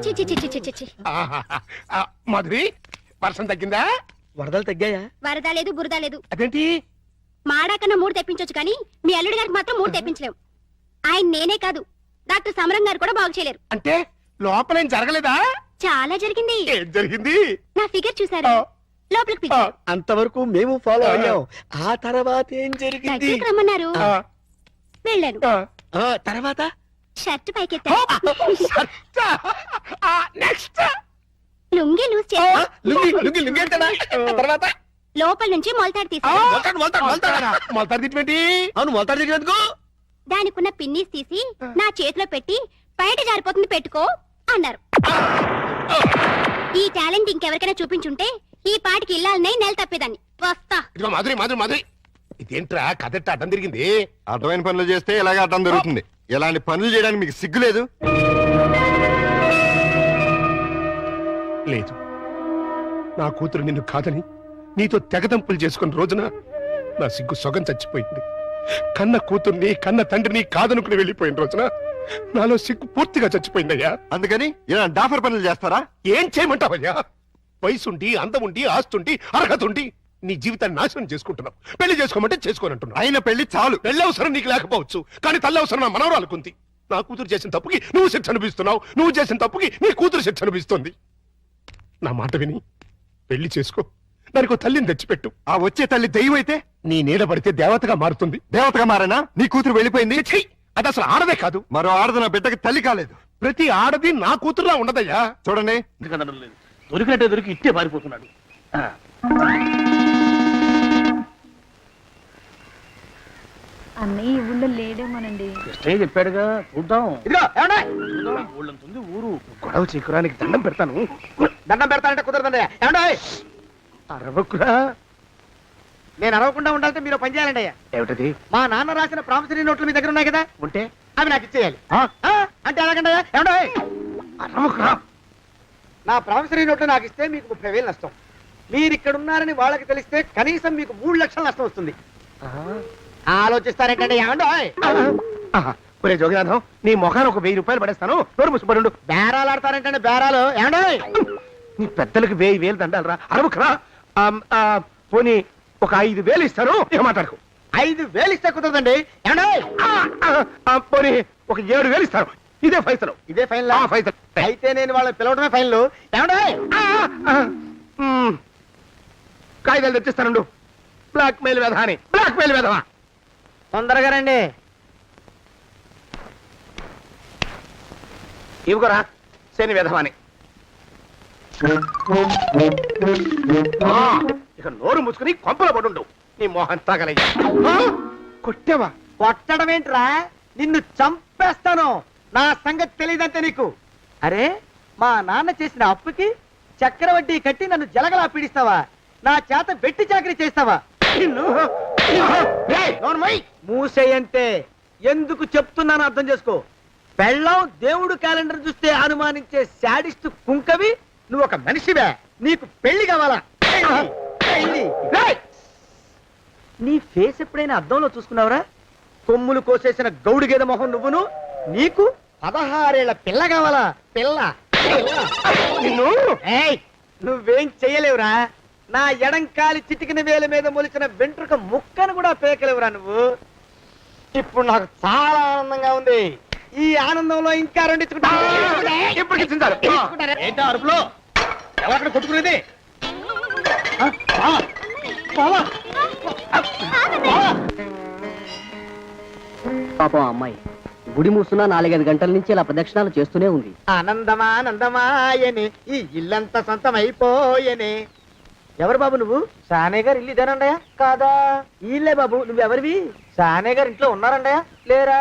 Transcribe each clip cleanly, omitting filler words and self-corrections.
చి చి చి చి చి చి చి. మాధురి, వర్షం తగ్గిందా? వరదలు తగ్గాయా? వరద లేదు బురద లేదు. అదేంటి? మాడాకన్నా 3 తెప్పించొచ్చు కానీ మీ అల్లుడి గారికి మాత్రం 3 తెప్పించలేం. ఆయన నేనే కాదు, డాక్టర్ సమరం గారు కూడా బాగు చేయలేరు. అంటే లోపలేం జరగలేదా? చాలా జరిగింది. ఏం జరిగింది? నా ఫిగర్ చూసారు, లోపలికి పిలిచారు. అంతవరకు మేము ఫాలో అయ్యాం. ఆ తర్వాత ఏం జరిగింది? దగ్గరికి రమ్మన్నారు, వెళ్ళాను. తర్వాత షర్ట్ పైకెత్తాను, నెక్స్ట్ లుంగి లూజ్ చేశాను. తర్వాత లోపల నుంచి మొలతాడు తీసాను. మొలతాడు తిట్టి అవును, మొలతాడు దగ్గర దానికున్న పిన్నీస్ తీసి నా చేతిలో పెట్టి బయట జారిపోతుంది పెట్టుకో అన్నారు. ఈ టాలెంట్ ఇంకెవరికైనా చూపించుంటే ఈ పాటికి ఇల్లాలనే నెల తప్పేదాన్ని. వస్తా. ఇదిగో మాధురి, మాధురి, మాధురి, ఇదేంట్రా కదెట్ట అడ్డం తిరిగింది? అర్థమైన పనులు చేస్తే ఇలాగే అడ్డం దొరుకుతుంది. ఇలాంటి పనులు చేయడానికి మీకు సిగ్గులేదు? లేదు, నా కూతురు నిన్ను కాదని నీతో తెగదంపులు చేసుకున్న రోజున నా సిగ్గు సొగం చచ్చిపోయింది. కన్న కూతుర్ని కన్న తండ్రిని కాదనుకుని వెళ్ళిపోయిన రోజున నాలో సిగ్గు పూర్తిగా చచ్చిపోయిందయ్యా. అందుకని ఇలా డాఫర్ పనులు చేస్తారా? ఏం చేయమంటావయ్యా? వయసుండి, అందముండి, ఆస్తుండి, అర్హత ఉండి నీ జీవితాన్ని నాశనం చేసుకుంటున్నావు. పెళ్లి చేసుకోమంటే చేసుకోనంటున్నావు. అయిన పెళ్లి చాలు. పెళ్లి అవసరం నీకు లేకపోవచ్చు, కానీ తల్లి అవసరం నా మనవరాలుకుంది. నా కూతురు చేసిన తప్పుకి నువ్వు శిక్ష అనిపిస్తున్నావు, నువ్వు చేసిన తప్పుకి నీ కూతురు శిక్ష అనిపిస్తుంది. నా మాట విని పెళ్లి చేసుకో, దానికి తల్లిని తెచ్చిపెట్టు. ఆ వచ్చే తల్లి దెయ్యం అయితే నీ నీడ పడితే దేవతగా మారుతుంది. దేవతగా మారేనా? నీ కూతురు వెళ్ళిపోయింది. ఛీ! అది అసలు ఆడదే కాదు. మరో ఆడది నా బిడ్డకి తల్లి కాలేదు. ప్రతి ఆడది నా కూతురులా ఉండదయ్యా. చూడండి, దొరికినట్టే దొరికి ఇట్టే పారిపోతున్నాడు. అన్నయ్య ఈ ఊళ్ళో లేడేమోనండి. కృష్ణయ్య చెప్పాడుగా, చూద్దాం. ఊళ్ళంతుంది ఊరు. గొడవ చీకురానికి దండం పెడతాను. దండం పెడతానంటే కుదరదండి. ఏమండి, అరవకురా. నేను అరవకుండా ఉండాలంటే మీరు పని చేయాలండి. ఏమిటది? మా నాన్న రాసిన ప్రామిసరీ నోట్లు మీ దగ్గర ఉన్నాయి కదా, ఉంటే అవి నాకు ఇచ్చేయాలి. అంటే ఎలాగండి? ఏమండి, అరవకురా. నా ప్రామిసరీ నోట్లు నాకు ఇస్తే మీకు 30,000 నష్టం. మీరు ఇక్కడ ఉన్నారని వాళ్ళకి తెలిస్తే కనీసం మీకు 3 లక్షల నష్టం వస్తుంది. ఆలోచిస్తారేంటండి? ఏమండి, ఒరే జోగినాథం, నీ మొఖాన్ని ఒక 1000 రూపాయలు పడేస్తాను. నోరు ముసుపడు. బేరాలు ఆడతారేంటండి? బేరాలు ఏమండి? నీ పెద్దలకు 1000 దండాలరా. అరవకురా. పోనీ ఒక 5,000 ఇస్తాను, ఏం మాట్లాడకు. 5,000 ఇస్తే కుదరదండి. ఏమండి, పోనీ ఒక 7,000 ఇస్తాను. ఇదే ఫైసలు. ఇదే ఫైన్ ఫైసలు. అయితే నేను వాళ్ళని పిలవడమే ఫైన్లు. ఏమండి, కాగితాలు తెచ్చిస్తాను. బ్లాక్ మెయిల్ వెధవా అని. బ్లాక్ మెయిల్ వెధవా. తొందరగా రండి. ఇవ్వరా శని వెధవాని. ఇక నోరు మూసుకుని కొంపల పడుండు. నీ మోహన్ తాగలయ్యా. కొట్టావా? కొట్టడం ఏంట్రా? నిన్ను చంపేస్తాను. నా సంగతి తెలియదంటే నీకు. అరే, మా నాన్న చేసిన అప్పుకి చక్రవడ్డీ కట్టి నన్ను జలగలా పీడిస్తావా? నా చేత వెట్టి చాకరీ చేస్తావా? మూసేయంటే ఎందుకు చెప్తున్నాను అర్థం చేసుకో. పెళ్ళం దేవుడు క్యాలెండర్ చూస్తే అనుమానించే శాడిస్ట్ కుంకవి నువ్వు ఒక మనిషివే. నీకు పెళ్లి కావాలా? పెళ్లి. నీ ఫేస్ ఎప్పుడైనా అద్దంలో చూసుకున్నావురా? కొమ్ములు కోసేసిన గౌడు గేదె మొహం నువ్వును. నీకు 16 ఏళ్ల పిల్ల కావాలా? పిల్ల. నువ్వేం చెయ్యలేవురా. నా ఎడంకాలి చిటికిన వేల మీద మొలిచిన వెంట్రుక ముక్కను కూడా పేకలేవురా నువ్వు. ఇప్పుడు నాకు చాలా ఆనందంగా ఉంది. ఈ ఆనందంలో ఇంకా రెండించుకుంటా. ఏంటో అరుపులో ఎవరక్కడ కొట్టుకునేది? పాపం అమ్మాయి గుడి మూసున్న 4-5 గంటల నుంచి ఇలా ప్రదక్షిణాలు చేస్తూనే ఉంది. ఆనందమానందమాయని ఈ ఇల్లంతా సొంతమైపోయని. ఎవరు బాబు నువ్వు? సానే గారు ఇల్లు ఇదేనండయా? కాదా? ఇల్లే బాబు. నువ్వెవరివి? సానే గారు ఇంట్లో ఉన్నారండయా? లేరా?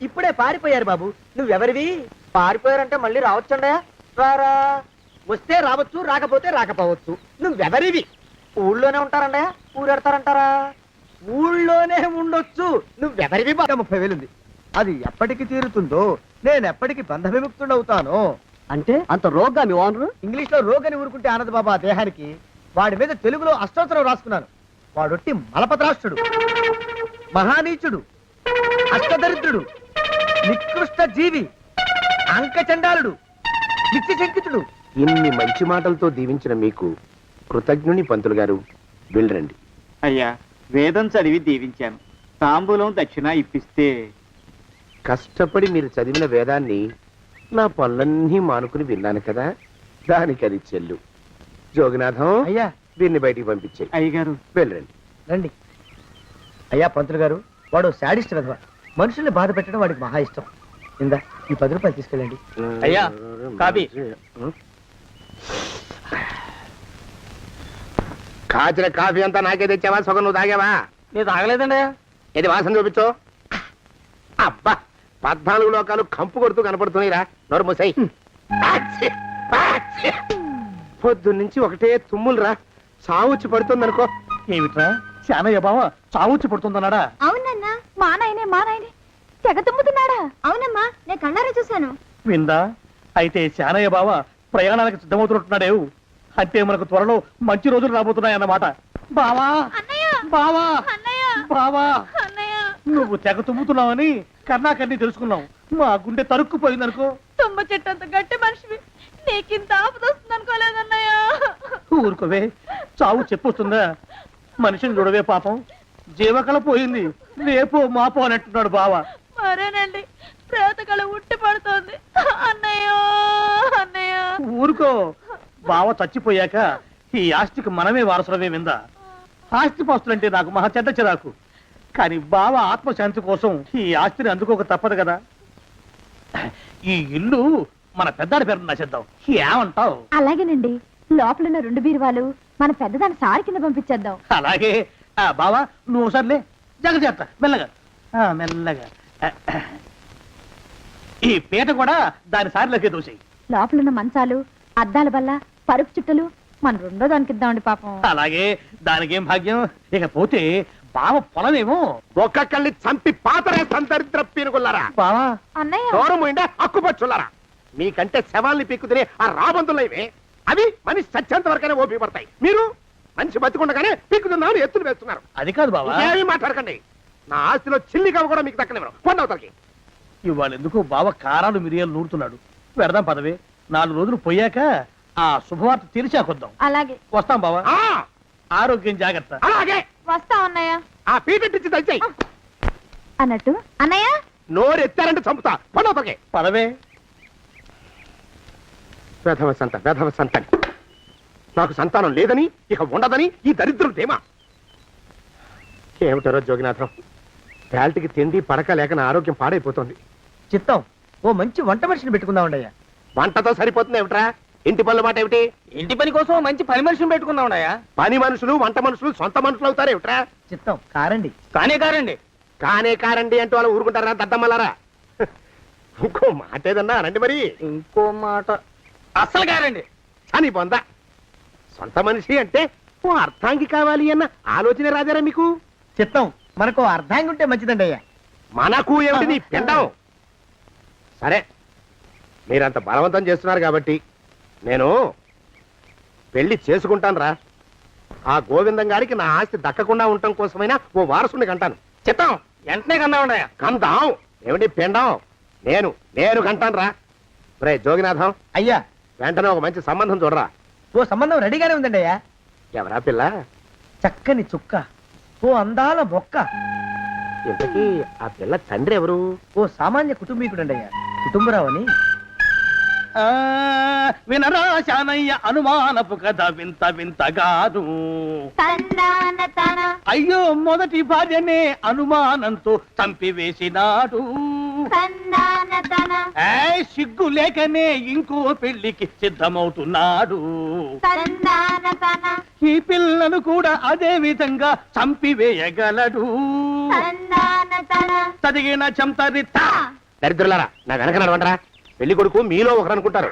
ఇప్పుడే పారిపోయారు బాబు. నువ్వెవరివి? పారిపోయారంటే మళ్ళీ రావచ్చండయా? రారా. వస్తే రావచ్చు, రాకపోతే రాకపోవచ్చు. నువ్వెవరివి? ఊళ్ళోనే ఉంటారండయా? ఊరెడతారంటారా? ఊళ్ళోనే ఉండొచ్చు. నువ్వెవరివి? 30,000 ఉంది. అది ఎప్పటికి తీరుతుందో, నేను ఎప్పటికి బంధ విముక్తుడవుతానో. అంటే అంత రోగ్గా మీ ఓనరు? ఇంగ్లీష్ లో రోగని ఊరుకుంటే ఆనదు బాబా దేహానికి. వాడి మీద తెలుగులో అష్టోత్తరం రాసుకున్నాను. వాడొట్టి మలపత్రాష్ట్రుడు, మహానీచుడు, అష్టదరిద్రుడు, నికృష్ట జీవి, అంకచండాలుడు, నిత్య శంకితుడు. ఇన్ని మంచి మాటలతో దీవించిన మీకు కృతజ్ఞుని పంతులు గారు వెళ్ళరండి. అయ్యా వేదం చదివి దీవించాను, తాంబూలం దక్షిణ ఇప్పిస్తే. కష్టపడి మీరు చదివిన వేదాన్ని నా పనులన్నీ మానుకుని విన్నాను కదా, దానికి అది చెల్లు. జోగినాథం, అయ్యా వీరిని బయటికి పంపించే అయ్యగారు వెళ్ళరండి. రండి. అయ్యా పంతులు గారు, వాడు శాడిస్ట్ విధవ. మనుషుల్ని బాధ పెట్టడం వాడికి మహా ఇష్టం. ఇందా ఈ 10 రూపాయలు తీసుకెళ్ళండి. అయ్యా, కాపీ. కాచిన కాఫీ అంతా నాకే తెచ్చావా? సగం నువ్వు తాగావా? నేను తాగలేదండి. ఇది వాసన చూపించు. అబ్బా, 14 లోకాలు కంపు కొడుతూ కనపడుతున్నాయిరా. నోరు మూసాయి. పొద్దున్నుంచి ఒకటే తుమ్ములురా. సావుచ్చి పడుతుంది అనుకో. ఏమిట్రా శానయ్య బావ చావుచ్చి పడుతుందన్నాడా? అవునన్నా, మా నాయనే తెగ తుమ్ముతున్నాడా? అవునమ్మా, నేను కళ్ళారా చూశాను. విందా? అయితే శానయ్య బావ ప్రయాణానికి సిద్ధమవుతున్నట్టున్నాడేవు. అంటే మనకు త్వరలో మంచి రోజులు రాబోతున్నాయన్నమాట. బావా బావా బావా, నువ్వు తెగ తుమ్ముతున్నావని కర్ణాకర్ణి తెలుసుకున్నావు. మా గుండె తరుక్కుపోయిందనుకో. తుమ్మ చెట్టు అంత గట్టి మనిషివి, నీకింత ఆపదొస్తుంది అనుకోలేదన్నయ్య. ఊరుకోవే, చావు చెప్పొస్తుందా? మనిషిని చూడవే పాపం, జీవకళ పోయింది. రేపో మాపో అని అంటున్నాడు బావ. మరేనండి, ప్రేతకళ ఉట్టి పడుతోంది అన్నయ్య. అన్నయ్య ఊరుకో, బావ చచ్చిపోయాక ఈ ఆస్తికి మనమే వారసులమే విందా. ఆస్తి పాస్తులంటే నాకు మహా చెడ్డ చిరాకు. కానీ బావ ఆత్మశాంతి కోసం ఈ ఆస్తిని అందుకోక తప్పదు కదా. ఈ ఇల్లు మన పెద్దాడి పేరు నచ్చేద్దాం. ఏమంటావు? అలాగేనండి, లోపలున్న 2 బీరువాలు మన పెద్దదాని సారి కింద పంపించేద్దాం. అలాగే. బావా నువ్వు సర్లే, జాగ్రత్త, మెల్లగా మెల్లగా. ఈ పీట కూడా దాని సారిలోకే దూసేయి. లోపలున్న మంచాలు, అద్దాల బల్ల, పరుపు చుట్టలు మన 2వ దానికి ఇద్దామండి పాపం. అలాగే, దానికేం భాగ్యం. ఇకపోతే బావ పొలమేమో ఒక్కొక్కల్ని చంపి పాతరేస్తాను దరిద్ర పీనుకున్నారా. బావా. అన్నయ్య దూరం ఉండే అక్కుపచ్చులారా. మీకంటే శవాల్ని పీక్కుతినే ఆ రాబందులు ఇవే. అవి మనిషి చచ్చేంత వరకైనా ఓపి పడతాయి. మీరు మనిషి బతికుండగానే పీక్కుతున్నామని ఎత్తులు వేస్తున్నారు. అది కాదు బావా. ఏమీ మాట్లాడకండి. నా ఆస్తిలో చిల్లిగా కూడా మీకు దక్కనివ్వరు. కొండవతలకి. ఇవాళ ఎందుకో బావ కారాలు మిరియాలు నూరుతున్నాడు. పెడదాం పదవే, 4 రోజులు పోయాక ఆ శుభవార్త తీర్చాకొద్దాం. అలాగే వస్తాం బావా. ఆ, ఆరోగ్యం జాగ్రత్త. అలాగే. వస్తా అన్నయ్య. ఆ పీటెట్టించి దయచేయి. అన్నట్టు అన్నయ్య, నోరు ఎత్తారంటే చంపుతా. కొండవతలకి. పదవే. వేధవ సంతానం. నాకు సంతానం లేదని, ఇక ఉండదని ఈ దరిద్రుడు ధీమా. ఏమిటారో జోగినాథం, వేల్టికి తిండి పడక లేక నా ఆరోగ్యం పాడైపోతుంది. చిత్తం, ఓ మంచి వంట మనిషిని పెట్టుకుందామండి అయ్యా. వంటతో సరిపోతుంది ఏమిట్రా? ఇంటి పనుల మాట ఏమిటి? ఇంటి పని కోసం మంచి పని మనిషిని పెట్టుకుందామయ్యా. పని మనుషులు వంట మనుషులు సొంత మనుషులు అవుతారు ఏమిట్రా? చిత్తం కారండి. కానే కారండి అంటూ వాళ్ళు ఊరుకుంటారా దద్దమ్మలారా? ఇంకో మాట ఏదన్నా రండి మరి. ఇంకో మాట అస్సలు కారండి. అని పొందా. సొంత మనిషి అంటే ఓ అర్థాంగి కావాలి అన్న ఆలోచన రాజారా మీకు? చిత్తం, మనకు అర్ధాంగి ఉంటే మంచిదండి అయ్యా. మనకు ఏమిటి నీ పిండం? సరే, మీరంత బలవంతం చేస్తున్నారు కాబట్టి నేను పెళ్లి చేసుకుంటాను రా. ఆ గోవిందం గారికి నా ఆస్తి దక్కకుండా ఉండటం కోసమైనా ఓ వారసుని కంటాను. చిత్తం, వెంటనే కన్నా ఉండయా. కందాం ఏమిటి పిండం? నేను కంటాను రా. రే జోగినాథం, అయ్యా వెంటనే ఒక మంచి సంబంధం చూడరా. ఓ సంబంధం రెడీగానే ఉందండి అయ్యా. ఎవరా పిల్ల? చక్కని చుక్క, ఓ అందాల మొక్క. ఇంతకీ ఆ పిల్ల తండ్రి ఎవరు? ఓ సామాన్య కుటుంబీకుడండి అయ్యా, కుటుంబరావు అని. వినరా శానయ్య అనుమానపు కథ వింత వింతగాదు. అయ్యో మొదటి భార్యనే అనుమానంతో చంపివేసినాడు. సిగ్గు లేకనే ఇంకో పెళ్లికి సిద్ధమవుతున్నాడు. ఈ పిల్లను కూడా అదే విధంగా చంపివేయగలడు. చదివిన చంతరిత. దరిద్రులారా, నా వెనక నడవండరా. పెళ్లి కొడుకు మీలో ఒకరు అనుకుంటారు.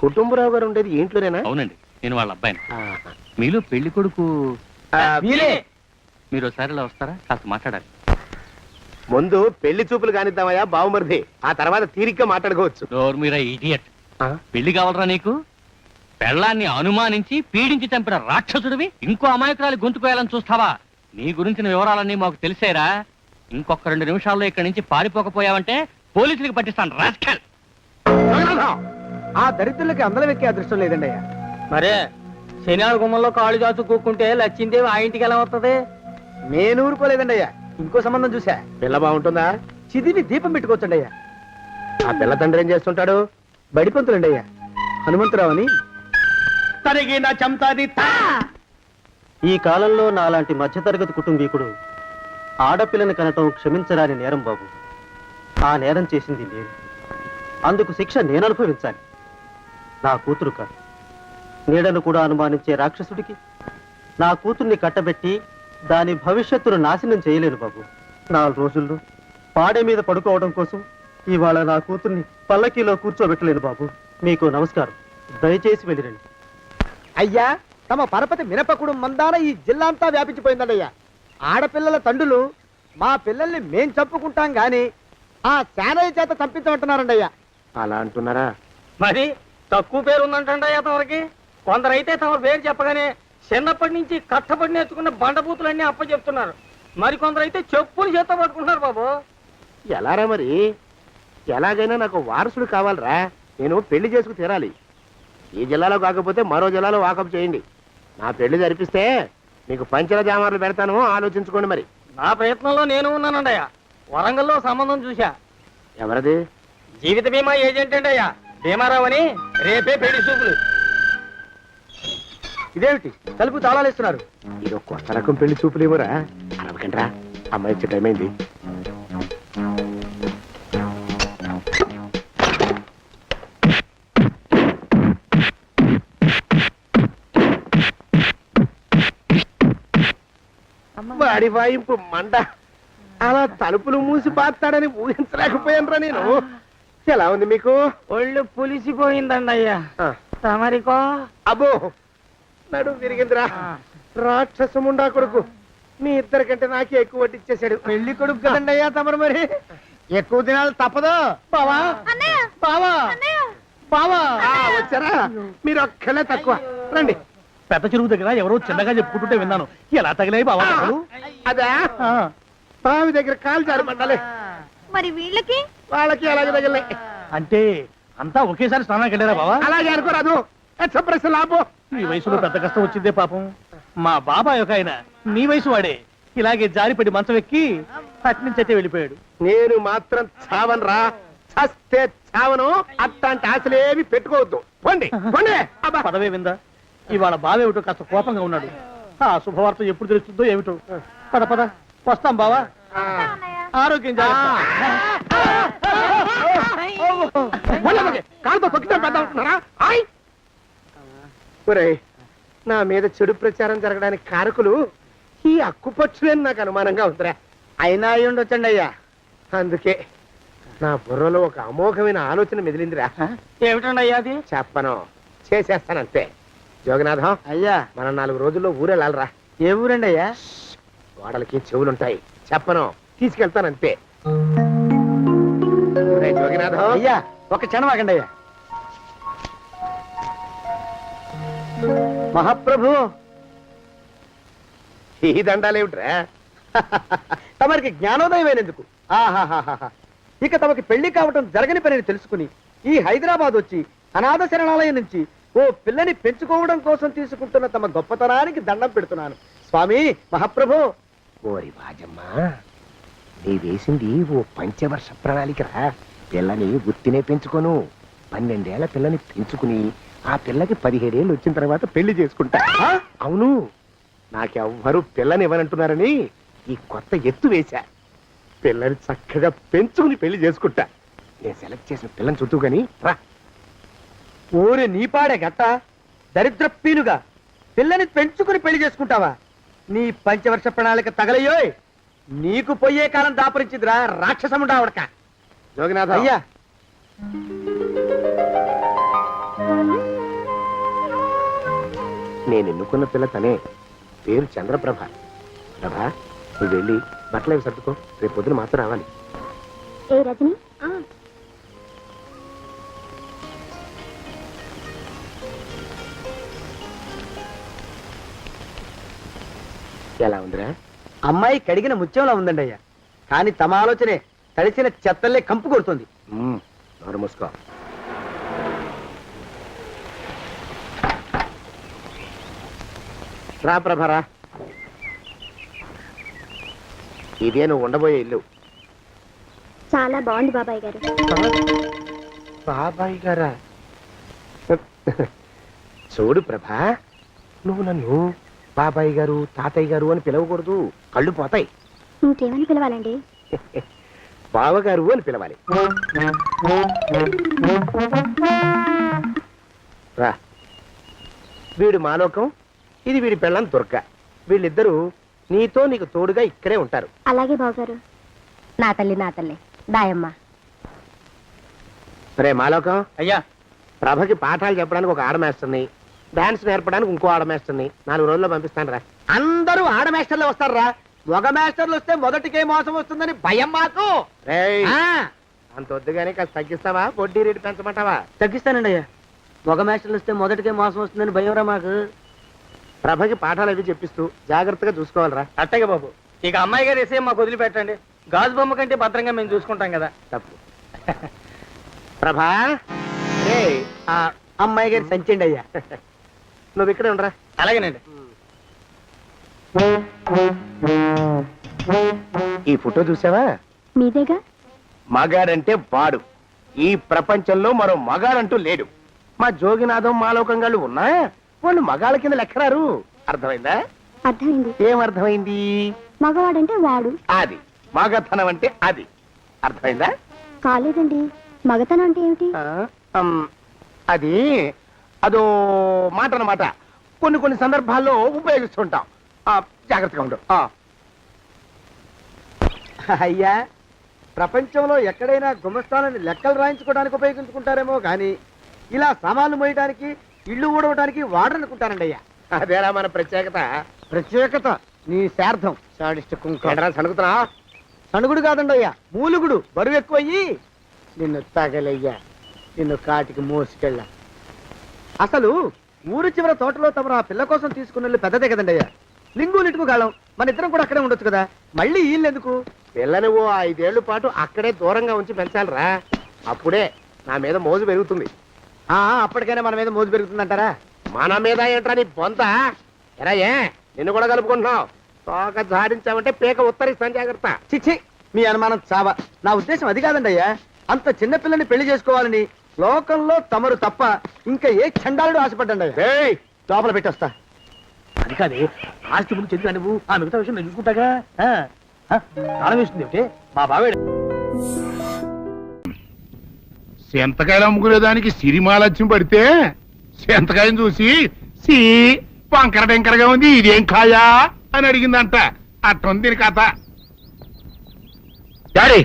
కుటుంబరావు గారు ఉండేది ఇంట్లోనేనా? అవునండి, నేను వాళ్ళ అబ్బాయిని. మీలో పెళ్లి కొడుకు మీరే. మీరు ఒకసారి ఇలా వస్తారా? కాస్త మాట్లాడాలి. ముందు పెళ్లి చూపులు కానిద్దామయ్యా బావుమరిది, ఆ తర్వాత తీరిగ్గా మాట్లాడుకోవచ్చు. డోర్ మీరా ఇడియట్. పెళ్లి కావాలరా నీకు? పెళ్ళాన్ని అనుమానించి పీడించి చంపిన రాక్షసుడివి ఇంకో అమాయకురాలు గొంతుకోయాలని చూస్తావా? నీ గురించిన వివరాలన్నీ మాకు తెలిసేరా. ఇంకొక 2 నిమిషాల్లో ఇక్కడి నుంచి పారిపోకపోయావంటే పోలీసులకు పట్టిస్తాను రాస్కల్. జగన్నాథం! ఆ దరిద్రులకి అందలం ఎక్కే అదృష్టం లేదండి అయ్యా. మరే శనివారం గుమ్మంలో కాళ్ళు చాచు కూకుంటే లచ్చిందేవి ఆ ఇంటికి ఎలా వస్తుంది? నేను ఊరుకోలేదండి అయ్యా. ఇంకో సంబంధం చూసా. పిల్ల బాగుంటుందా? చిదివి దీపం పెట్టుకోవచ్చండి అయ్యా. ఆ పిల్ల తండ్రి ఏం చేస్తుంటాడు? బడిపంతులండి అయ్యా. హనుమంతరావు అని. తరిగిన చెంతాది ఈ కాలంలో నాలాంటి మధ్యతరగతి కుటుంబీకుడు ఆడపిల్లని కనటం క్షమించరాని నేరం బాబు. ఆ నేరం చేసింది నేను. అందుకు శిక్ష నేను అనుభవించాలి. నా కూతురు కాదు, నీడను కూడా అనుమానించే రాక్షసుడికి నా కూతుర్ని కట్టబెట్టి దాని భవిష్యత్తును నాశనం చేయలేను బాబు. 4 రోజుల్లో పాడే మీద పడుకోవడం కోసం ఇవాళ నా కూతుర్ని పల్లకీలో కూర్చోబెట్టలేను బాబు. మీకు నమస్కారం, దయచేసి వెళ్ళిరండి. అయ్యా, తమ పరపతి మినపకుడు మందాన ఈ జిల్లా అంతా వ్యాపించిపోయిందండి అయ్యా. ఆడపిల్లల తండ్రులు మా పిల్లల్ని మేం చంపుకుంటాం గాని ఆ శానయ్య చేత చంపించమంటున్నారండి అయ్యా. అలా అంటున్నారా? మరి తక్కువ పేరు ఉందంటండి తమరికి. కొందరైతే తమ పేరు చెప్పగానే చిన్నప్పటి నుంచి కట్టబడి నేర్చుకున్న బండబూతులన్నీ అప్పచెప్తున్నారు. మరి కొందరైతే చెప్పులు చేత పట్టుకుంటున్నారు బాబు. ఎలారా మరి? ఎలాగైనా నాకు వారసుడు కావాలరా. నేను పెళ్లి చేసుకు తీరాలి. ఈ జిల్లాలో కాకపోతే మరో జిల్లాలో వాకప్ చేయండి. నా పెళ్లి జరిపిస్తే మీకు పంచల జామార్లు పెడతాను, ఆలోచించుకోండి మరి. నా ప్రయత్నంలో నేను ఉన్నానండయ్యా. వరంగల్లో సంబంధం చూశా. ఎవరది? జీవిత బీమా ఏజెంట్ అండి అయ్యా, భీమారావు అని. రేపే పెళ్లి చూపులు. ఇదేమిటి తలుపు తాళాలు ఇస్తున్నారు? ఇది కొత్త రకం పెళ్లి చూపులేమోరా. అరవకండ్రా, అమ్మాయి వచ్చే టైం అయింది. వాడి వాయింపు మండ. అలా తలుపులు మూసి పాతాడని ఊహించలేకపోయానురా నేను. ఎలా ఉంది మీకు? ఒళ్ళు పులిసిపోయిందండి అయ్యా. తమరికో? అబ్బో, నడు విరిగిందిరా. రాక్షసముండా కొడుకు మీ ఇద్దరికంటే నాకే ఎక్కువ వడ్డిచ్చేశాడు. పెళ్లి కొడుకు కదండి అయ్యా తమరు. మరి ఎక్కువ దినాలు తప్పదు. బావా బావా బావా, వచ్చారా? మీరు ఒక్కలే తక్కువ. రండి. పెద్ద చెరువు దగ్గర ఎవరో చిన్నగా చెప్పుకుంటుంటే విన్నాను. ఎలా తగిలాయి బావా? అదా బావి దగ్గర కాలు జారి పడ్డాలే. మరి వీళ్ళకి వాళ్ళకి అలాగే తగిలే. అంటే అంతా ఒకేసారి స్నానానికి వెళ్ళారా బావా? అలాగే అనుకోరాదు. ప్రశ్న లాభం. ఈ వయసులో పెద్ద కష్టం వచ్చిందే పాపం. మా బాబాయ్ ఒక ఆయన నీ వయసు వాడే ఇలాగే జారిపడి మంచం ఎక్కి అట్నుంచి అయితే వెళ్ళిపోయాడు. నేను మాత్రం చావనరా. చస్తే చావను. అట్లాంటి ఆశలేవి పెట్టుకోవద్దు. పోండి పోండి. అబ్బా, పదవే విందా. ఇవాళ బావేమిటో కాస్త కోపంగా ఉన్నాడు. ఆ శుభవార్త ఎప్పుడు తెలుస్తుందో ఏమిటో. పద పద, వస్తాం బావా. ఆరోగ్యం జాగ్రత్త. కాలుతో తొక్కితే పెద్ద ఉంటున్నారా? ఒరేయ్, నా మీద చెడు ప్రచారం జరగడానికి కారకులు ఈ అక్కుపచ్చులేని నాకు అనుమానంగా ఉందిరా. అయినా అయి ఉండొచ్చండి అయ్యా. అందుకే నా బుర్రలో ఒక అమోఘమైన ఆలోచన మెదిలిందిరా. ఏమిటండి అయ్యా అది? చెప్పను, చేసేస్తానంతే. జోగనాథం అయ్యా, మనం 4 రోజుల్లో ఊరెళ్ళాలరా. ఏ ఊరండి అయ్యా? గోడలకి చెవులుంటాయి. చెప్పను, తీసుకెళ్తానంతే. ఒరేయ్ జోగినాథం. అయ్యా, ఒక క్షణం ఆగండి అయ్యా. మహాప్రభు, ఈ దండాలేమిట్రా? తమరికి జ్ఞానోదయమైనందుకు ఆహాహాహా. ఇక తమకి పెళ్లి కావటం జరగని పనిని తెలుసుకుని ఈ హైదరాబాద్ వచ్చి అనాథ శరణాలయం నుంచి ఓ పిల్లని పెంచుకోవడం కోసం తీసుకుంటున్న తమ గొప్పతనానికి దండం పెడుతున్నాను. స్వామి మహాప్రభు. ఓరి బాజమ్మ, నీ వేసింది ఓ పంచవర్ష ప్రణాళికరా. పిల్లని గుర్తినే పెంచుకోను. 12 ఏళ్ల పిల్లని పెంచుకుని ఆ పిల్లకి 17 ఏళ్ళు వచ్చిన తర్వాత పెళ్లి చేసుకుంటా. అవును, నాకెవ్వరూ పిల్లని ఇవ్వనంటున్నారని ఈ కొత్త ఎత్తు వేశా. పిల్లని చక్కగా పెంచుకుని పెళ్లి చేసుకుంటా. నేను సెలెక్ట్ చేసిన పిల్లని చుట్టూ గాని రా. ఊరి నీపాడే గట్ట దరిద్రపీనుగా పిల్లని పెంచుకుని పెళ్లి చేసుకుంటావా? నీ పంచవర్ష ప్రణాళిక తగలయ్యోయ్. నీకు పోయే కాలం దాపరించిందిరా రాక్షసముడా ఉడక. జోగినాథ అయ్యా, నేను ఎన్నుకున్న పిల్ల తనే. పేరు చంద్రప్రభ. ప్రభ, నువ్వు వెళ్ళి బట్టలు అవి సర్దుకో. రేపు పొద్దున మాత్రం రావాలి. ఏ రజని, ఎలా ఉందిరా? అమ్మాయి కడిగిన ముత్యంలా ఉందండి అయ్యా. కానీ తమ ఆలోచనే తడిసిన చెత్తల్లే కంపు కొడుతుంది. నోరు మూసుకో. రా ప్రభరా, ఇదే నువ్వు ఉండబోయే ఇల్లు. చాలా బాగుంది బాబాయ్ గారు. బాబాయ్ గారా? చూడు ప్రభా, నువ్వు నన్ను బాబాయ్ గారు తాతయ్య గారు అని పిలవకూడదు, కళ్ళు పోతాయి. ఇంకేమని పిలవాలండి? బావగారు అని పిలవాలి. రా, వీడు మాలోకం, ఇది వీడి పెళ్ళం దుర్గ. వీళ్ళిద్దరూ నీతో నీకు తోడుగా ఇక్కడే ఉంటారు. అలాగే బావగారు. నా తల్లి దాయమ్మ. రే మాలోకం, అయ్యా ప్రభకి పాఠాలు చెప్పడానికి ఒక ఆడమేస్తుంది, డాన్స్ నేర్పడానికి ఇంకో ఆడమేస్తుంది. 4 రోజుల్లో పంపిస్తాను రా. అందరూ ఆడ మాస్టర్లు వస్తారా? మగ మాస్టర్లు వస్తే మొదటికే మోసం వస్తుందని భయం మాకు. రేయ్, ఆ, అంత వద్దుగానే కాస్త తగ్గిస్తావా? వడ్డీ రేటు పెంచమంటావా? తగ్గిస్తానండి అయ్యా. మగ మాస్టర్లు వస్తే మొదటికే మోసం వస్తుందని భయంరా మాకు. ప్రభకి పాఠాలు అవి చెప్పిస్తూ జాగ్రత్తగా చూసుకోవాలరా. అట్టగే బాబు, ఇక అమ్మాయి గారు వేసే మాకు వదిలిపెట్టండి. గాజు బొమ్మ కంటే భద్రంగా మేము చూసుకుంటాం కదా. తప్పు. ప్రభా, రేయ్, ఆ అమ్మాయి గారి సంచండి అయ్యా. నువ్వు ఇక్కడే ఉండరా. అలాగేనండి. ఈ ఫోటో చూసావా? మీదేగా. మగాడంటే వాడు. ఈ ప్రపంచంలో మరో మగాడంటూ లేడు. మా జోగినాథం మాలోకం గాళ్ళు ఉన్నా వాళ్ళు మగాళ్ళ కింద లెక్కరారు. అర్థమైందా? అర్థమైంది. ఏం అర్థమైంది? మగవాడంటే వాడు. అది మగతనం అంటే అది. అర్థమైందా? కాలేదండి. మగతనం అంటే ఏమిటి? అది అదో మాట అన్నమాట. కొన్ని సందర్భాల్లో ఉపయోగిస్తుంటాం. జాగ్రత్తగా ఉండు. అయ్యా, ప్రపంచంలో ఎక్కడైనా గుమస్తాలని లెక్కలు రాయించుకోవడానికి ఉపయోగించుకుంటారేమో కానీ ఇలా సామాన్లు మోయడానికి, ఇల్లు ఊడవడానికి వాడనుకుంటానండి అయ్యా. అదేరా మన ప్రత్యేకత. ప్రత్యేకత నీ శార్థం. సణుకుతున్నా? సణుగుడు కాదండి అయ్యా, మూలుగుడు. బరువు ఎక్కువయ్యి నిన్ను తగలయ్యా, నిన్ను కాటికి మోసుకెళ్ళా. అసలు ఊరు చివర తోటలో తమరు ఆ పిల్ల కోసం తీసుకున్న పెద్దదే కదండి అయ్యా. లింగు లిటుకు గాలం. మన ఇద్దరం కూడా అక్కడే ఉండొచ్చు కదా, మళ్ళీ వీళ్ళెందుకు? పిల్లని ఓ 5 ఏళ్ల పాటు అక్కడే దూరంగా ఉంచి పెంచాలిరా. అప్పుడే నా మీద మోజు పెరుగుతుంది. అప్పటికైనా మన మీద మోజు పెరుగుతుందంటారా? మన మీద ఏంట్రా నీ బొంత? ఎరా, ఏ నిన్ను కూడా కలుపుకుంటున్నావు? తోక జాడించావంటే పీక ఉత్తరిస్తాను, జాగ్రత్త. చిచ్చి, మీ అనుమానం చావా. నా ఉద్దేశం అది కాదండి అయ్యా. అంత చిన్న పిల్లని పెళ్లి చేసుకోవాలని లోకంలో తమరు తప్ప ఇంకా ఏ చండాలుడు ఆశపడ్డండి అయ్యా. లోపల పెట్టొస్తా. అది కాదే, ఆస్తి ముందు చెందుగా నువ్వు ఆ మిగతా విషయం నేను చూసుకుంటాగా. తాళం వేస్తుంది ఏమిటి? మా బావే సెంతకాయలు అమ్ముకునేదానికి సిరిమాలత్యం పడితే సెంతకాయని చూసి సి వంకర టెంకరగా ఉంది, ఇదేం కాయా అని అడిగిందంట. అట్టుంది దీని కథ. డాడీ,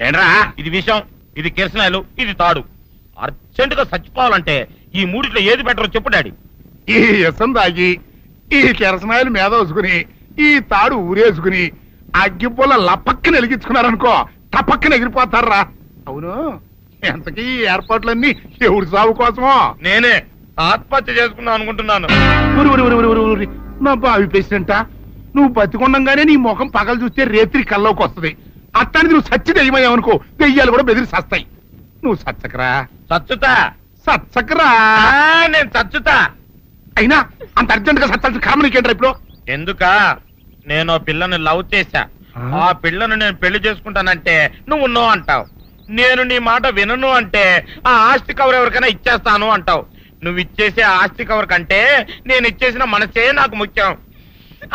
ఏంట్రా ఇది విషయం, ఇది కిరసనాయలు, ఇది తాడు. అర్జెంటుగా చచ్చిపోవాలంటే ఈ మూడిట్లో ఏది బెటర్ చెప్పు డాడీ. ఈ ఇసం తాగి ఈ కిరసనాయలు మీద వేసుకుని ఈ తాడు ఊరేసుకుని అగ్గిపూల లపక్కన వెలిగించుకున్నారనుకో, టపక్కన ఎగిరిపోతారా. అవును, ఎంతకీ ఈ ఏర్పాట్లన్నీ ఎవరి సాగు కోసమో? నేనే ఆత్మహత్య చేసుకుందాం అనుకుంటున్నాను. నా బావి పేసినంట, నువ్వు బతికొండంగానే నీ ముఖం పగలు చూస్తే రేత్రి కల్లోకి వస్తుంది. అట్టానికి నువ్వు సచ్చి దెయ్యమయ్యావనుకో, దెయ్యాలు కూడా బెదిరి సస్తాయి. నువ్వు సచ్చకరా. చచ్చుతా. సచ్చకరా. నేను చచ్చుతా. అయినా అంత అర్జెంట్ గా సచ్చాల్సిన కారణం నీకేంట్రా ఇప్పుడు? ఎందుక? నేను ఆ పిల్లని లవ్ చేశా. ఆ పిల్లను నేను పెళ్లి చేసుకుంటానంటే నువ్వు నో అంటావు. నేను నీ మాట వినను అంటే ఆ ఆస్తి కవర్ ఎవరికైనా ఇచ్చేస్తాను అంటావు. నువ్వు ఇచ్చేసే ఆస్తి కవర్ కంటే నేను ఇచ్చేసిన మనసే నాకు ముఖ్యం.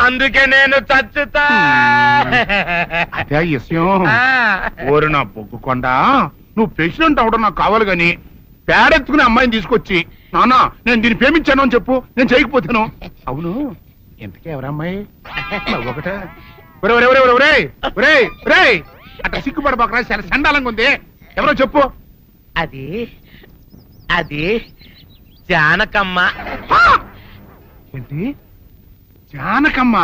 అందుకే నేను చచ్చుతా. అదే విషయం. ఓరు నా బొగ్గుకొండ, నువ్వు ప్రెసిడెంట్ అవడం నాకు కావాలి గాని పేడెత్తుకునే అమ్మాయిని తీసుకొచ్చి నానా నేను దీన్ని ప్రేమించాను అని చెప్పు, నేను చేయకపోతాను. అవును, ఎంతకే ఎవరమ్మాయి? ఒకటే. అట్లా సిగ్గుపడబోకరా, చాలా సండాలంగా ఉంది. ఎవరో చెప్పు. అది అది జానకమ్మ. ఏంటి జానకమ్మ?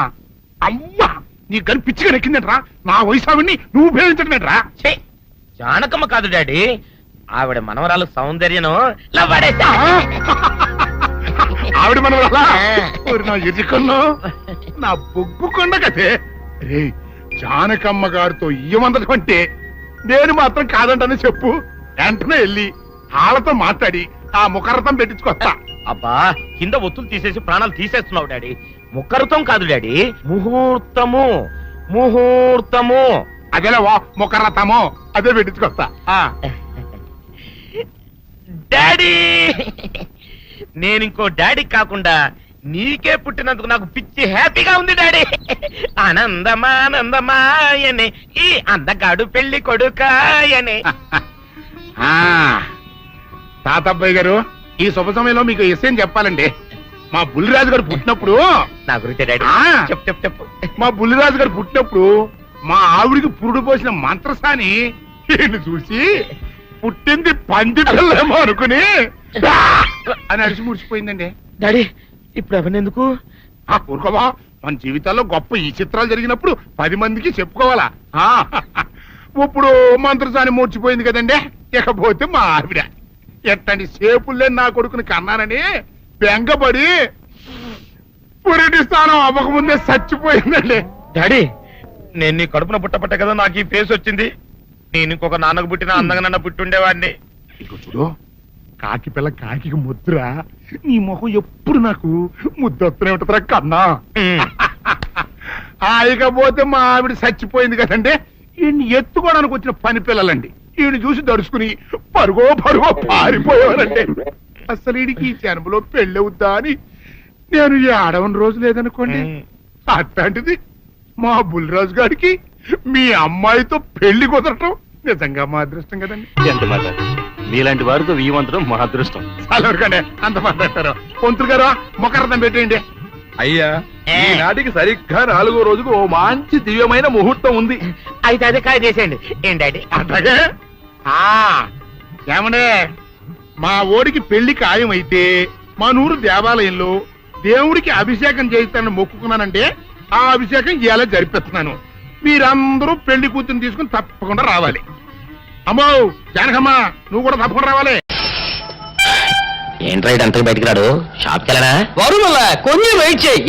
అమ్మా, నీ గని పిచ్చిగా నెక్కిందంటరా. నా వయసు ఆవిడ్ని నువ్వు ప్రేమించడమేట్రా? జానకమ్మ కాదు డాడీ, ఆవిడ మనవరాలు సౌందర్యను ఆవిడ మనవరాలా? నా ఎదుకున్నా నా బొగ్గుకొండ కదే. రే, జానకమ్మ గారితో ఇయ్యమందడం అంటే నేను మాత్రం కాదంటని చెప్పు. వెంటనే వెళ్ళి వాళ్ళతో మాట్లాడి ఆ ముఖరథం పెట్టించుకొస్తా. అబ్బా కింద ఒత్తులు తీసేసి ప్రాణాలు తీసేస్తున్నావు డాడీ. ముఖరుతం కాదు డాడీ, ముహూర్తము. ముహూర్తము. అదేలా మొక్కరతామో అదే పెట్టించుకొస్తా. డాడీ నేను ఇంకో డాడీ కాకుండా నీకే పుట్టినందుకు నాకు పిచ్చి హ్యాపీగా ఉంది డాడీ. ఆనందమానందమాయనే ఈ అందగాడు పెళ్లి కొడుకాయనే. తాతబ్బాయి గారు, ఈ శుభ సమయంలో మీకు విషయం చెప్పాలండి. మా బుల్లిరాజు గారు పుట్టినప్పుడు నా గురించి డాడీ చెప్పు చెప్పు చెప్పు. మా బుల్లిరాజు గారు పుట్టినప్పుడు మా ఆవిడికి పురుడు పోసిన మంత్రసాని ఈయన్ని చూసి పుట్టింది పంది పిల్లేమో అనుకుని అని అడిచి ముడిచిపోయిందండి. డాడీ ఇప్పుడు అవన్నెందుకు? ఊరుకోవా, మన జీవితాల్లో గొప్ప ఈ చిత్రాలు జరిగినప్పుడు 10 మందికి చెప్పుకోవాలా. ఇప్పుడు మంత్రసాని మూర్చిపోయింది కదండి. ఇకపోతే మా ఆవిడ ఎట్టండి సేపుల్లే నా కొడుకుని కన్నానని బెంగపడి పురిటి స్థానం అవ్వకముందే చచ్చిపోయిందండి. డాడీ నేను నీ కడుపున పుట్టపట్ట కదా నాకు ఈ ఫేస్ వచ్చింది. నేను ఇంకొక నాన్నకు పుట్టిన అందంగా నన్ను పుట్టుండేవాడిని. ఇక చూడు, కాకి పిల్ల కాకి ముద్ర, నీ మొహం ఎప్పుడు నాకు ముద్దొత్తనే ఉంటుందిరా కన్నా. ఇకపోతే మా ఆవిడ చచ్చిపోయింది కదండి. ఈయన్ని ఎత్తుకోవడానికి వచ్చిన పని పిల్లలండి ఈయన చూసి దడుచుకుని పరుగో పారిపోయేవారండి. అసలు ఈడికి ఈ జన్మలో పెళ్ళవుద్దా అని నేను ఏడవని రోజు లేదనుకోండి. అట్లాంటిది మా బుల్లిరాజు గారికి మీ అమ్మాయితో పెళ్లి కుదరటం నిజంగా మా అదృష్టం కదండి. ఎంత మాట, మీలాంటి వారితో వీయమంతరం మా అదృష్టం. చాలవరకండి అంత మాట్లాడతారు. పొంతులు గారు మొకరదం పెట్టేయండి. అయ్యా, ఈనాటికి సరిగ్గా 4వ రోజుకు ఓ మంచి దివ్యమైన ముహూర్తం ఉంది. అయితే అదే కాయ చేసేయండి. ఏం డాడీ? అట్లాగే ఏమండే, మా ఓడికి పెళ్లి ఖాయం అయితే మా నూరు దేవాలయంలో దేవుడికి అభిషేకం చేయిస్తానని మొక్కుకున్నానంటే ఆ అభిషేకం ఇలా జరిపిస్తున్నాను. మీరందరూ పెళ్లి కూతురు తీసుకుని తప్పకుండా రావాలి. అమ్మో జానకమ్మ, నువ్వు కూడా తప్పకుండా రావాలి. ఏంట్రా అంతా బయటికి రాడు? షాప్కి వెళ్ళరా? కొంచెం వెయిట్ చేయి.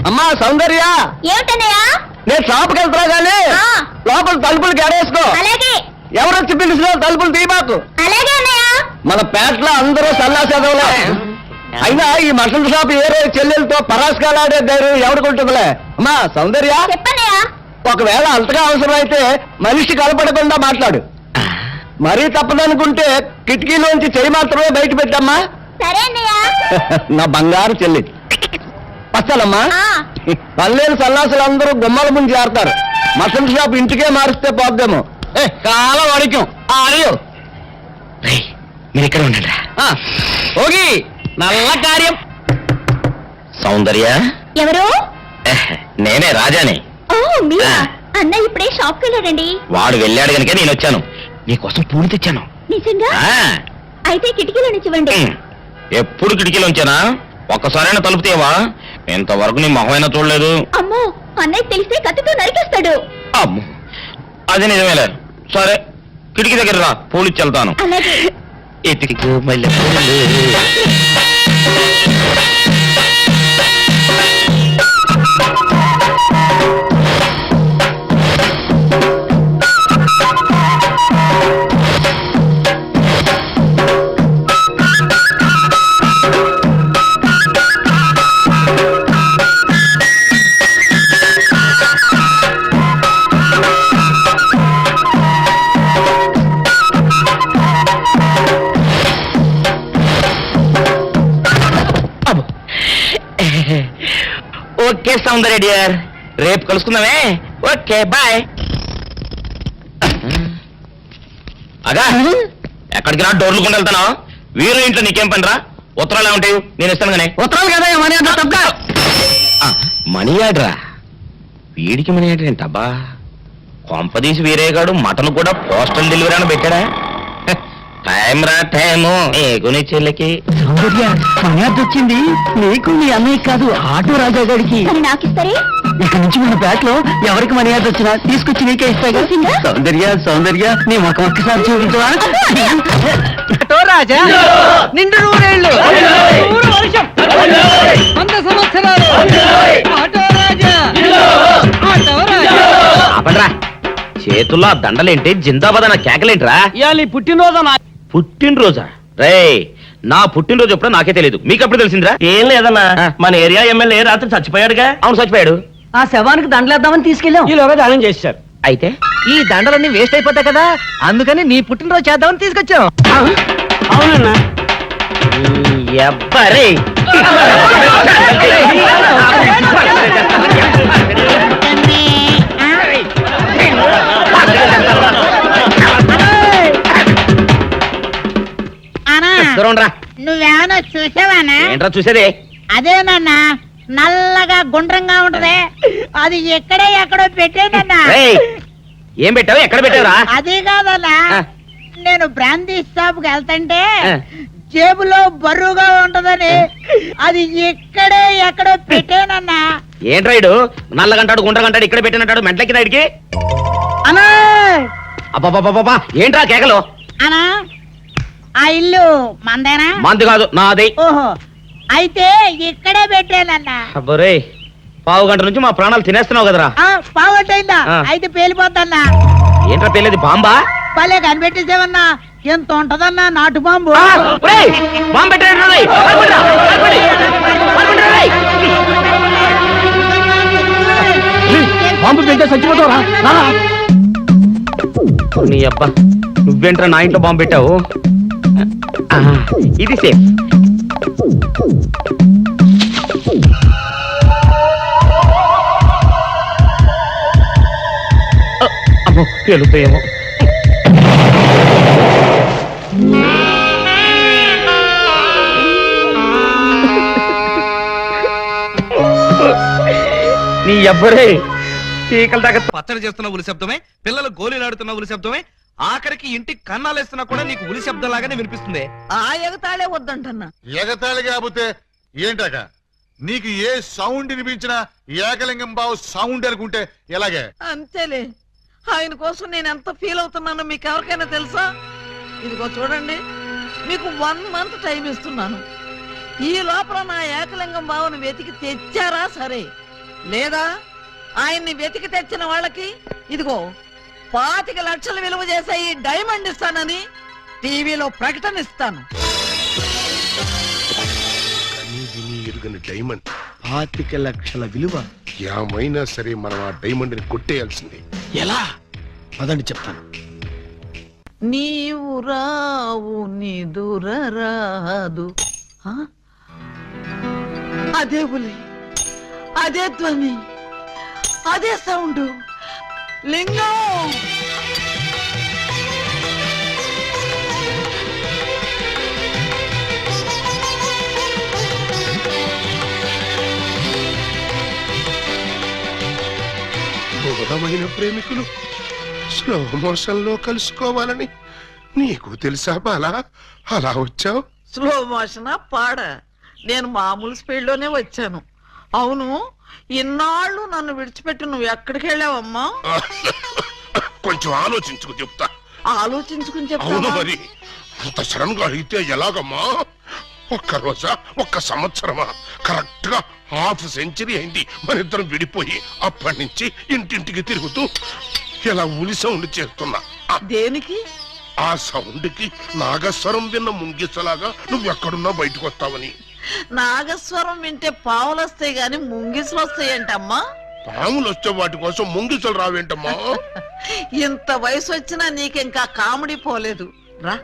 అమ్మా సౌందర్య, ఏమిటన్నయ్యా? నేను షాప్కి వెళ్తున్నా గానీ లోపల తలుపులు గడేసుకో. అలాగే ఎవరొచ్చి పిలిచినా తలుపులు తీయబాకు. అలాగే అన్నయ్య. మన పేటలో అందరూ సల్లాసేదవులే. అయినా ఈ మటన్ షాప్ ఏ రోజు చెల్లెలతో పరాస్కాలాడే ధైర్యం ఎవరికుంటుందిలే. అమ్మా సౌందర్య, చెప్పన్నయ్య. ఒకవేళ అంతగా అవసరం అయితే మనిషి కలపడకుండా మాట్లాడు. మరీ తప్పదనుకుంటే కిటికీలోంచి చెయ్యి మాత్రమే బయట పెట్టమ్మా. సరే అన్నయ్య. నా బంగారు చెల్లి. వస్తానమ్మా. పల్లెలు సన్నాసులు అందరూ గుమ్మల ముందు చేరతారు. మటన్ షాప్ ఇంటికే మారిస్తే పోద్దేమో. కాలం అడికం అడియో. మీరు ఇక్కడ ఉండండి. ఓగి నల్ల కార్యం. సౌందర్య ఎవరు? నేనే రాజాని. ఓ మీరా? అన్న ఇప్పుడే షాప్కి వెళ్ళాడండి. వాడు వెళ్ళాడు కనుక నేను వచ్చాను. నీకోసం పూలు తెచ్చాను. నిజంగా? అయితే కిటికీలో నుంచి ఇవ్వండి. ఎప్పుడు కిటికీలో ఉంచానా? ఒక్కసారైనా తలుపు తీయవా? ఇంతవరకు నీ మొహమైనా చూడలేదు. అమ్మో, అన్నయ్య తెలిస్తే కత్తితో నరికేస్తాడు. అమ్మో, అది నిజమేలే. సరే కిటికీ దగ్గర రా, పూలు ఇచ్చి వెళ్తాను. అలాగే. ఎతికిగో మల్లె ఓకే సౌందర్య డియర్, రేపు కలుసుకుందామే. Okay bye. అగా ఎక్కడికి రా? డోర్లు కొండ వెళ్తానా? వీరు ఇంట్లో నీకేం పని రా? ఉత్తరాలు ఏమంటాయి? నేను ఇస్తాను కానీ. ఉత్తరాలు కదా మనీ ఆర్డర్. మనీ ఆర్డరా? వీడికి మనీ ఆర్డర్ ఏంటబ్బా? కొంపదీసి వీరేగాడు మటన్ కూడా పోస్టల్ డెలివరీ అని పెట్టాడా? టైం రా టైము నీకు చెల్లికి. సౌందర్య, మనీ ఆర్డర్ వచ్చింది. నీకు నీ అన్నయ్య కాదు, ఆటో రాజా గారికి. నాకు ఇస్తారే? ఇక్కడ నుంచి మన బ్యాట్ లో ఎవరికి మనీ ఆర్డర్ వచ్చినా తీసుకొచ్చి నీకే ఇస్తాగా. సౌందర్య సౌందర్య, నీ మొక్క ఒక్కసారి చూపించవా? రాజా నిండు 100 ఏళ్ళు ఆపండ్రా, చేతుల్లో ఆ దండలేంటి, జిందాబాద్ నా కేకలేంట్రా? ఇవాళ పుట్టినరోజు పుట్టినరోజా? రే, నా పుట్టినరోజు ఎప్పుడో నాకే తెలియదు, మీకు ఎప్పుడు తెలిసిందిరా? ఏం లేదన్నా, మన ఏరియా ఎమ్మెల్యే రాత్రి చచ్చిపోయాడుగా. అవును, చచ్చిపోయాడు. ఆ శవానికి దండలేద్దామని తీసుకెళ్ళాం. ఈలోగా దానం చేశారు. అయితే ఈ దండలన్నీ వేస్ట్ అయిపోతాయి కదా, అందుకని నీ పుట్టినరోజు చేద్దామని తీసుకొచ్చాం. అవునన్నా. ఎవ్వరే నువ్వేమన్నా చూసావానా? ఏంట్రా చూసేది? అదేనన్నా, నల్లగా గుండ్రంగా ఉంటది, అది ఎక్కడో పెట్టేదన్నా. రేయ్, ఏం పెట్టావు, ఎక్కడ పెట్టావురా? అది కాదన్నా, ఆ. నేను బ్రాందీ షాప్ కి వెళ్తుంటే ఆ. జేబులో బరువుగా ఉంటదని అది ఎక్కడో పెట్టానన్నా. ఏంట్రా ఇడు నల్లగంటాడు, గుండ్రగంటాడు, ఇక్కడ పెట్టినట్టాడు, మెంట్లెక్కిన ఇడికి? అన్నా అబ్బా, ఏంట్రా కేకలు? అన్నా, ఆ ఇల్లు మందేనా? మంది కాదు, నాది. ఓహో, అయితే ఇక్కడే పెట్టానన్నా. అబ్బరే, పావు గంట నుంచి మా ప్రాణాలు తినేస్తున్నావు కదరా. పావుగంటైందా? ఆ. అయితే పేలిపోద్దన్నా. ఏంట్రా పేలేది, బాంబా? పలే కనిపెట్టేసేవన్నా, ఎంత ఉంటదన్నా నాటు బాంబు. బాంబు పెట్టాడు. బాంబు పెడితే చచ్చిపోతావరా? నీ అబ్బా, నువ్వేంట్రా నా ఇంట్లో బాంబు పెట్టావు? ఇది సేఫ్. అమ్మో, పేలుతాయేమో. నీ అబ్బరే, చీకల దాకా పచ్చడి చేస్తున్న ఉలి శబ్దమే, పిల్లలు గోలీలాడుతున్న ఉలి శబ్దమే, ఆఖరికి ఇంటికి కన్నాలేస్తున్నా కూడా నీకు ఉలి శబ్దం లాగానే వినిపిస్తుంది. ఆ ఎగతాళే వద్దంటన్నా. ఎగతాళి కాకపోతే ఏంటక? నీకు ఏ సౌండ్ వినిపించినా ఏకలింగం బావు సౌండ్ అనుకుంటే ఎలాగే? అంతేలే, ఆయన కోసం నేను ఎంత ఫీల్ అవుతున్నానో మీకు ఎవరికైనా తెలుసా? ఇదిగో చూడండి, మీకు 1 month టైం ఇస్తున్నాను. ఈ లోపల నా ఏకలింగం బావను వెతికి తెచ్చారా సరే, లేదా ఆయన్ని వెతికి తెచ్చిన వాళ్ళకి ఇదిగో 25 లక్షలు విలువ చేసే ఈ డైమండ్ ఇస్తానని టీవీలో ప్రకటన ఇస్తాను. డైమండ్ 25 లక్షల విలువ. ఏమైనా సరే మనం ఆ డైమండ్ ని కొట్టేయాల్సిందే. ఎలా? పదండి చెప్తాను. నీవు రావు నిదురరాదు. అదే బులి, అదే ధ్వని, అదే సౌండ్. లింగం, బోధమైన ప్రేమికులు స్లో మోషన్ లో కలుసుకోవాలని నీకు తెలుసా బాలా? అలా వచ్చావు. స్లో మోషనా పాడ? నేను మామూలు స్పీడ్ లోనే వచ్చాను. అవును, ఇన్నాళ్ళు నన్ను విడిచిపెట్టి నువ్వు ఎక్కడికి వెళ్ళావమ్మా? కొంచెం ఆలోచించుకు చెప్తా. ఆలోచించుకుని అవును చెప్తావా? మరి, అంత సడన్ గా అడిగితే ఎలాగమ్మా? ఒక్క రోజా, ఒక్క సంవత్సరమా? కరెక్ట్ గా ½ సెంచరీ అయింది మన ఇద్దరం విడిపోయి. అప్పటి నుంచి ఇంటింటికి తిరుగుతూ ఇలా ఉలి సౌండ్ చేస్తున్నా. దేనికి? ఆ సౌండ్ కి నాగస్వరం విన్న ముంగిసలాగా నువ్వెక్కడున్నా బయటకు వస్తావని. నాగస్వరం వింటే పావులు వస్తాయి గాని ముంగిసులు వస్తాయంటమ్మా. పాములు వచ్చే వాటి కోసం ముంగిసలు రావేంటమ్మా? ఇంత వయసు వచ్చినా నీకింకా కామెడీ పోలేదు రా.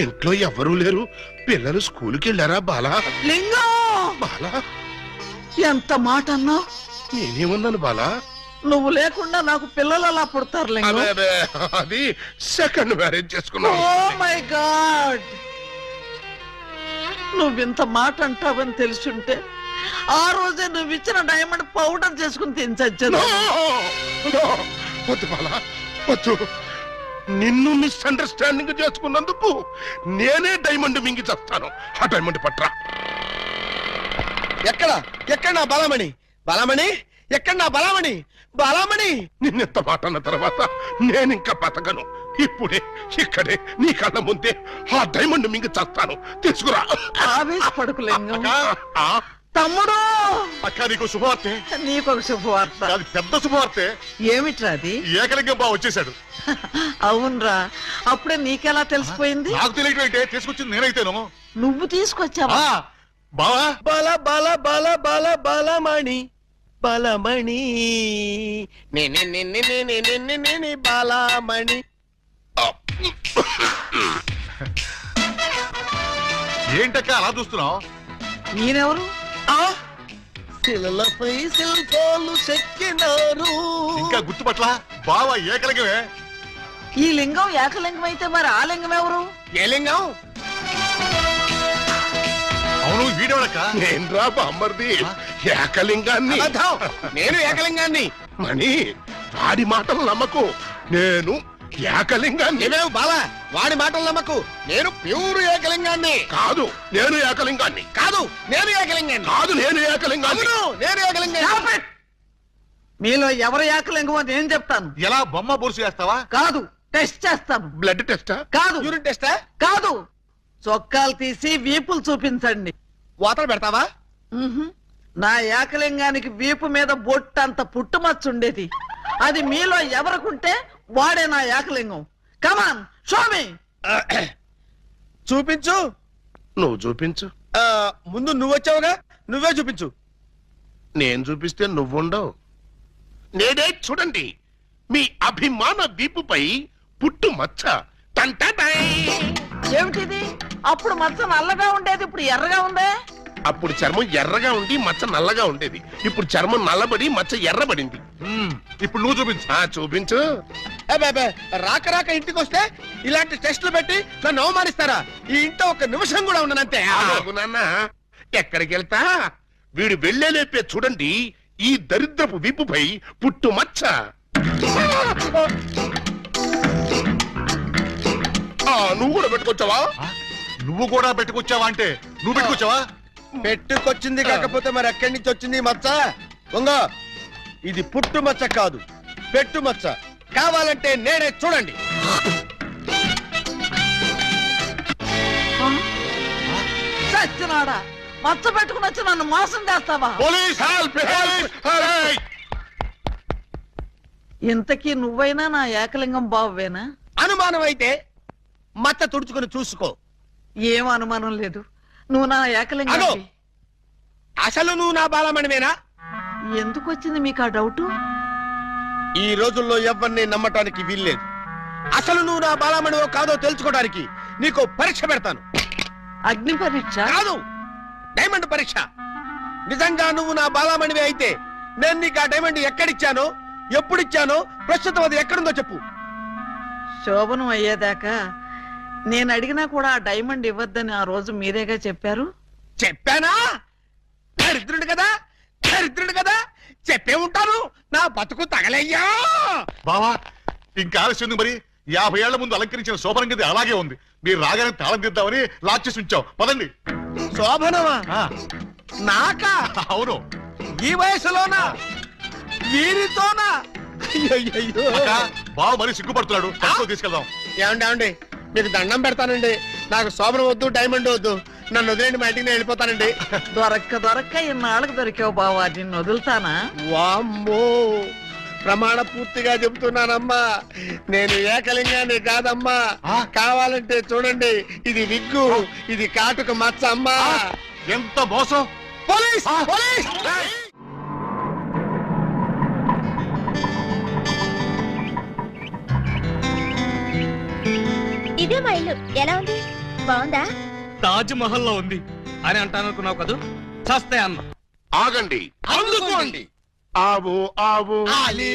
ఇంట్లో ఎవరూ లేరు, పిల్లలు స్కూల్కి వెళ్ళారా బాలా? లింగం, బాలా, ఎంత మాట అన్నావు? నేనేమన్నాను బాలా? నువ్వు లేకుండా నాకు పిల్లలు అలా పుడతారు లింగం. అదే, అది సెకండ్ మ్యారేజ్ చేసుకున్నావు. ఓ మై గాడ్, నువ్వింత మాట అంటావని తెలుసుంటే ఆ రోజే నువ్వు ఇచ్చిన డైమండ్ పౌడర్ చేసుకుని తినచచ్చాను. వద్దు బాలా, వద్దు. నిన్ను మిస్అండర్స్టాండింగ్ చేసుకున్నందుకు నేనే డైమండ్ మింగి చేస్తాను. ఆ డైమండ్ పట్రా. ఎక్కడ నా బలమణి? బలమణి ఎక్కడ? నా బలమణి, బలమణి. నిన్నెంత మాట అన్న తర్వాత నేనింకా బతకను. ఇప్పుడే ఇక్కడే నీ కళ్ళ ముందే ఆ డైమండ్ మింగి చేస్తాను. తీసుకురా. ఆవేశపడకు లింగం. తమ్ముడు అక్క నీకు శుభవార్తె. నీకొక శుభవార్త. అది పెద్ద శుభవార్తె. ఏమిట్రా అది? ఏకలింగం బావ వచ్చేసాడు. అవునరా, అప్పుడే నీకెలా తెలిసిపోయింది? నాకు తెలియటం ఏంటే, తీసుకొచ్చింది నేనైతేను. నువ్వు తీసుకొచ్చావా? బావా బల బల బల బల బలమణి బలమణి బలమణి. ఏంటక్క అలా చూస్తున్నావు? నేనెవరు? శిలలపై శిల్పాలు చెక్కినారు. ఇంకా గుర్తుపట్ల బావ ఏకలింగమే. ఈ లింగం ఏకలింగం అయితే మరి ఆ లింగం ఎవరు? ఏ లింగం? అవును వీడేవాడక్క. నేను రా బామ్మర్ది ఏకలింగాన్ని. అబద్ధం. నేను ఏకలింగాన్ని. మణి వాడి మాటలు నమ్మకు. నేను ఏకలింగాన్ని. ఏమేవ్ బాలా, వాడి మాటలు నమ్మకు. నేను ప్యూర్ ఏకలింగాన్ని. కాదు నేను ఏకలింగాన్ని. కాదు నేను ఏకలింగాన్ని. కాదు నేను ఏకలింగాన్ని. అవును నేను ఏకలింగాన్ని. మీలో ఎవరు ఏకలింగం అని నేను చెప్తాను. ఎలా బొమ్మ బొరుసు చేస్తావా? కాదు, టెస్ట్ చేస్తాను. బ్లడ్ టెస్టా? కాదు, యూరిన్ టెస్టా? కాదు, చొక్కాలు తీసి వీపులు చూపించండి. వాతలు పెడతావా? ఉహుం. నా ఏకలింగానికి వీపు మీద బొట్టంత పుట్టుమచ్చ ఉండేది. అది మీలో ఎవరికుంటే వాడే నా ఏకలింగం. కమాన్ షోమి. చూపించు. నువ్వు చూపించు. ముందు నువ్వు వచ్చావుగా, నువ్వే చూపించు. నేను చూపిస్తే నువ్వుండవు. నేనే చూడండి మీ అభిమాన వీపుపై పుట్టు మచ్చ. టంటటై. ఏమిటిది? అప్పుడు మచ్చ నల్లగా ఉండేది, ఇప్పుడు ఎర్రగా ఉందే. అప్పుడు చర్మం ఎర్రగా ఉండి మచ్చ నల్లగా ఉండేది. ఇప్పుడు చర్మం నల్లబడి మచ్చ ఎర్రబడింది. ఇప్పుడు నువ్వు చూపించు. చూపించు. రాక రాక ఇంటికి వస్తే ఇలాంటి టెస్టులు పెట్టి నన్ను అవమానిస్తారా? ఈ ఇంట్లో ఒక నిమిషం కూడా ఉండనంతే. ఆగు నాన్న, ఎక్కడికి వెళ్తా? వీడు వెళ్ళేలేపే చూడండి ఈ దరిద్రపు వీపుపై పుట్టు మచ్చ. నువ్వు కూడా పెట్టుకొచ్చావా? నువ్వు కూడా పెట్టుకొచ్చావా అంటే నువ్వు పెట్టుకొచ్చావా? పెట్టుకొచ్చింది కాకపోతే మరి ఎక్కడి నుంచి వచ్చింది ఈ మచ్చ? ఉంగో, ఇది పుట్టు మచ్చ కాదు, పెట్టు మచ్చ. కావాలంటే నేనే చూడండి. చచ్చినాడా, మచ్చ పెట్టుకుని వచ్చి నన్ను మోసం చేస్తావా? Police help! హెల్ప్! ఇంతకీ నువ్వైనా నా ఏకలింగం బావేనా? అనుమానం అయితే మచ్చ తుడుచుకుని చూసుకో. ఏం అనుమానం లేదు, నువ్వు నా ఏకలింగం. అగో, అసలు నువ్వు నా బాలమణివేనా? ఎందుకు వచ్చింది మీకు ఆ డౌటు? ఈ రోజుల్లో ఎవరిని నమ్మటానికి వీల్లేదు. అసలు నువ్వు నా బాలమణివో కాదో తెలుసుకోవడానికి నీకు పరీక్ష పెడతాను. అగ్ని పరీక్ష కాదు, డైమండ్ పరీక్ష. నిజంగా నువ్వు నా బాలమణివే అయితే నేను నీకు ఆ డైమండ్ ఎక్కడిచ్చానో, ఎప్పుడిచ్చానో, ప్రస్తుతం అది ఎక్కడుందో చెప్పు. శోభనం అయ్యేదాకా నేను అడిగినా కూడా ఆ డైమండ్ ఇవ్వద్దని ఆ రోజు మీరేగా చెప్పారు. చెప్పానా? దరిద్రుడు కదా, దరిద్రుడు కదా, చెప్పే ఉంటాను. నా బతుకు తగలయ్యా. బావా ఇంకా ఆలస్యం ఉంది మరి. 50 ఏళ్ల ముందు అలంకరించిన శోభనం గది అలాగే ఉంది. మీరు రాగానే తాళం తీద్దామని లాక్ చేసి ఉంచాం. పదండి. శోభనమా? నాకా? అవును. ఈ వయసులోనా? వీరితోనా? అయ్యయ్యో. అక్క, బావ మరి సిగ్గుపడుతున్నాడు. తక్కువ తీసుకెళ్దాం. ఏమండి మీకు దండం పెడతానండి. నాకు శోభనం వద్దు, డైమండ్ వద్దు. నన్ను వదిలేండి, మా ఇంటికి నేను వెళ్ళిపోతానండి. దొరక్క ఇన్నాళ్ళకి దొరికావు బావా, నిన్ను వదులుతానా? వామ్మో, ప్రమాణ పూర్తిగా చెబుతున్నానమ్మా, నేను ఏకలింగాన్ని కాదమ్మా. కావాలంటే చూడండి, ఇది విగ్గు, ఇది కాటుక మచ్చ అమ్మా. ఎంత మోసం! పోలీస్! పోలీస్! ఇదే మా ఇల్లు. ఎలా ఉంది? బాగుందా? తాజ్ మహల్ లో ఉంది అని అంటాననుకున్నావు కదూ? చస్తే అన్న. ఆగండి. అందుకోండి. ఆవు ఆవు ఆలి